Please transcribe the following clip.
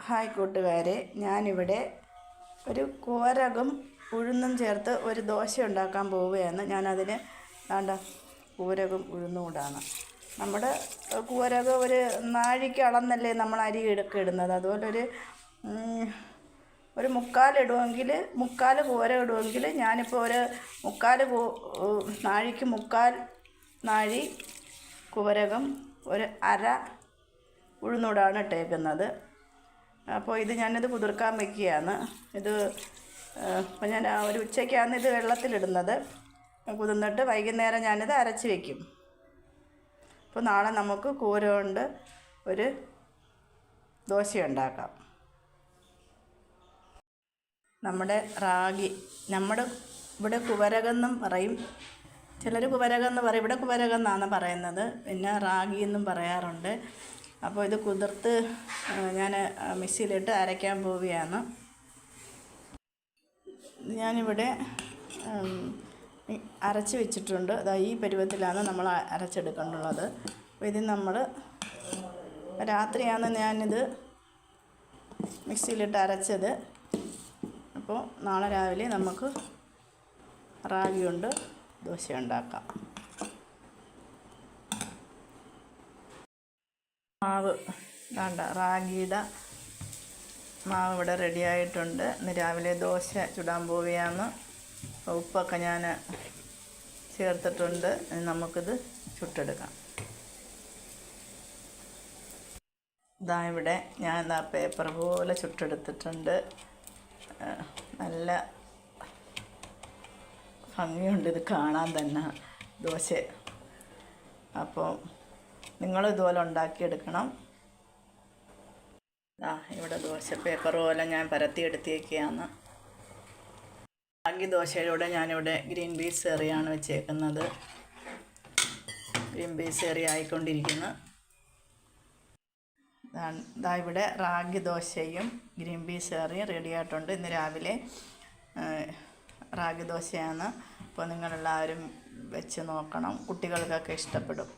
Hi കൂട്ടുകാരെ, ഞാനിവിടെ ഒരു കൂരകം ഉഴുന്നും ചേർത്ത് ഒരു ദോശ ഉണ്ടാക്കാൻ പോവുകയാണ്. ഞാനതിന് വേണ്ട കൂരകം ഉഴുന്നും കൂടാണ്. നമ്മുടെ കൂരകം ഒരു നാഴിക്ക് അളന്നല്ലേ നമ്മൾ അരി ഇടുന്നത്. അതുപോലെ ഒരു മുക്കാൽ കൂര ഇടുമെങ്കിൽ ഞാനിപ്പോൾ ഒരു നാഴിക്ക് മുക്കാൽ നാഴി കൂരകം ഒരു അര ഉഴുന്നൂടാണ് ഇട്ടേക്കുന്നത്. അപ്പോൾ ഞാനിത് കുതിർക്കാൻ വയ്ക്കുകയാണ്. അപ്പോൾ ഞാൻ ഒരു ഉച്ചയ്ക്കാണ് ഇത് വെള്ളത്തിലിടുന്നത്. കുതിർന്നിട്ട് വൈകുന്നേരം ഞാനിത് അരച്ച് വയ്ക്കും. അപ്പോൾ നാളെ നമുക്ക് കൂര കൊണ്ട് ഒരു ദോശ ഉണ്ടാക്കാം. നമ്മുടെ ഇവിടെ കുവരകെന്നും പറയും, ചിലർ കുവരകെന്ന് പറയും, ഇവിടെ കുവരകം എന്നാണ് പറയുന്നത്. പിന്നെ റാഗി എന്നും പറയാറുണ്ട്. അപ്പോൾ ഇത് കുതിർത്ത് ഞാൻ മിക്സിയിലിട്ട് അരയ്ക്കാൻ പോവുകയാണ്. ഞാനിവിടെ അരച്ച് വെച്ചിട്ടുണ്ട്. ഈ പരുവത്തിലാണ് നമ്മൾ അരച്ചെടുക്കേണ്ടുള്ളത്. അപ്പോൾ ഇത് നമ്മൾ രാത്രിയാണ് ഞാനിത് മിക്സിയിലിട്ട് അരച്ചത്. അപ്പോൾ നാളെ രാവിലെ നമുക്ക് റാഗി കൊണ്ട് ദോശ ഉണ്ടാക്കാം. മാവ് വേണ്ട, റാഗിയുടെ മാവ് ഇവിടെ റെഡി ആയിട്ടുണ്ട്. ഇന്ന് രാവിലെ ദോശ ചുടാൻ പോവുകയാണ്. ഉപ്പൊക്കെ ഞാൻ ചേർത്തിട്ടുണ്ട്. നമുക്കിത് ചുട്ടെടുക്കാം. ഇവിടെ ഞാൻ പേപ്പർ പോലെ ചുട്ടെടുത്തിട്ടുണ്ട്. നല്ല ഭംഗിയുണ്ട് ഇത് കാണാൻ തന്നെ ദോശ. അപ്പോൾ നിങ്ങളും ഇതുപോലെ ഉണ്ടാക്കിയെടുക്കണം. ഇവിടെ ദോശ പേപ്പർ പോലെ ഞാൻ പരത്തിയെടുത്തേക്കാണ്. റാഗി ദോശയിലൂടെ ഞാനിവിടെ ഗ്രീൻ പീസ് കറിയാണ് വെച്ചേക്കുന്നത്. ഗ്രീൻ പീസ് കറി ആയിക്കൊണ്ടിരിക്കുന്നു. ഇവിടെ റാഗി ദോശയും ഗ്രീൻ പീസ് കറിയും റെഡി ആയിട്ടുണ്ട്. ഇന്ന് രാവിലെ റാഗി ദോശയാണ്. അപ്പോൾ നിങ്ങളെല്ലാവരും വെച്ച് നോക്കണം, കുട്ടികൾക്കൊക്കെ ഇഷ്ടപ്പെടും.